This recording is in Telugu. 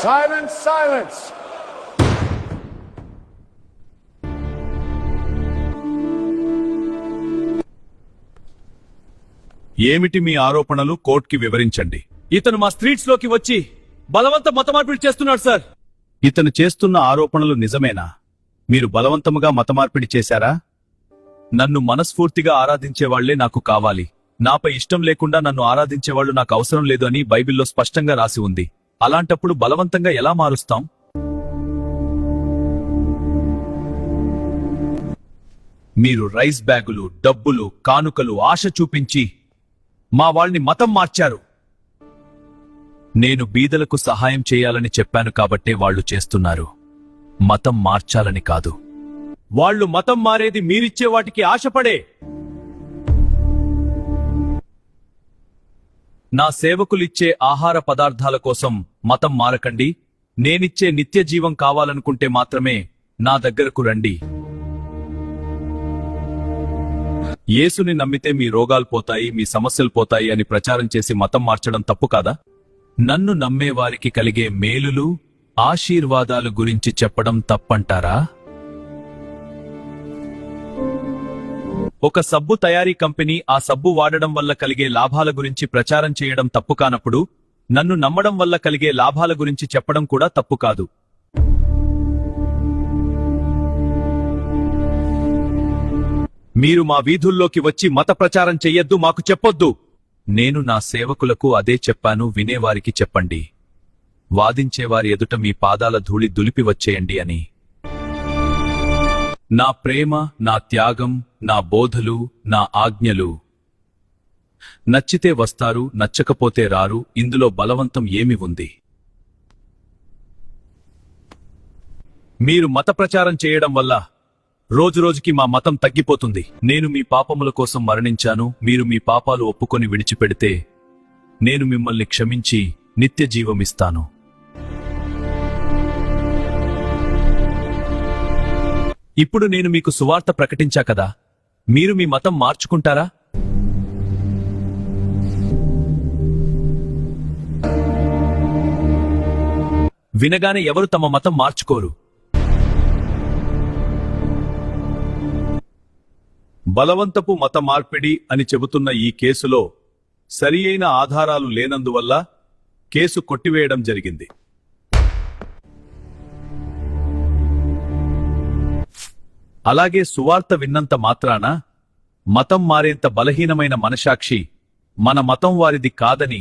Silence, silence. ఏమిటి మీ ఆరోపణలు? కోర్టుకి వివరించండి. ఇతను మా స్ట్రీట్స్ లోకి వచ్చి బలవంత మతమార్పిడి చేస్తున్నాడు సార్. ఇతను చేస్తున్న ఆరోపణలు నిజమేనా? మీరు బలవంతముగా మతమార్పిడి చేశారా? నన్ను మనస్ఫూర్తిగా ఆరాధించేవాళ్లే నాకు కావాలి. నాపై ఇష్టం లేకుండా నన్ను ఆరాధించేవాళ్లు నాకు అవసరం లేదు అని బైబిల్లో స్పష్టంగా రాసి ఉంది. అలాంటప్పుడు బలవంతంగా ఎలా మారుస్తాం? మీరు రైస్ బ్యాగులు, డబ్బులు, కానుకలు ఆశ చూపించి మా వాళ్ళని మతం మార్చారు. నేను బీదలకు సహాయం చేయాలని చెప్పాను కాబట్టే వాళ్ళు చేస్తున్నారు, మతం మార్చాలని కాదు. వాళ్ళు మతం మారేది మీరిచ్చే వాటికి ఆశపడే. నా సేవకులిచ్చే ఆహార పదార్థాల కోసం మతం మారకండి. నేనిచ్చే నిత్య జీవం కావాలనుకుంటే మాత్రమే నా దగ్గరకు రండి. యేసుని నమ్మితే మీ రోగాలు పోతాయి, మీ సమస్యలు పోతాయి అని ప్రచారం చేసి మతం మార్చడం తప్పు కాదా? నన్ను నమ్మేవారికి కలిగే మేలులు, ఆశీర్వాదాలు గురించి చెప్పడం తప్పంటారా? ఒక సబ్బు తయారీ కంపెనీ ఆ సబ్బు వాడడం వల్ల కలిగే లాభాల గురించి ప్రచారం చేయడం తప్పు కానప్పుడు, నన్ను నమ్మడం వల్ల కలిగే లాభాల గురించి చెప్పడం కూడా తప్పు కాదు. మీరు మా వీధుల్లోకి వచ్చి మత ప్రచారం చెయ్యొద్దు, మాకు చెప్పొద్దు. నేను నా సేవకులకు అదే చెప్పాను, వినేవారికి చెప్పండి. వాదించేవారి ఎదుట మీ పాదాల ధూళి దులిపి వచ్చేయండి అని. నా ప్రేమ, నా త్యాగం, నా బోధలు, నా ఆజ్ఞలు నచ్చితే వస్తారు, నచ్చకపోతే రారు. ఇందులో బలవంతం ఏమి ఉంది? మీరు మత ప్రచారం చేయడం వల్ల రోజురోజుకి మా మతం తగ్గిపోతుంది. నేను మీ పాపముల కోసం మరణించాను. మీరు మీ పాపాలు ఒప్పుకొని విడిచిపెడితే నేను మిమ్మల్ని క్షమించి నిత్య జీవమిస్తాను. ఇప్పుడు నేను మీకు సువార్త ప్రకటించా కదా, మీరు మీ మతం మార్చుకుంటారా? వినగానే ఎవరు తమ మతం మార్చుకోరు. బలవంతపు మత మార్పిడి అని చెబుతున్న ఈ కేసులో సరియైన ఆధారాలు లేనందువల్ల కేసు కొట్టివేయడం జరిగింది. అలాగే సువార్త విన్నంత మాత్రాన మతం మారేంత బలహీనమైన మనసాక్షి మన మతం వారిది కాదని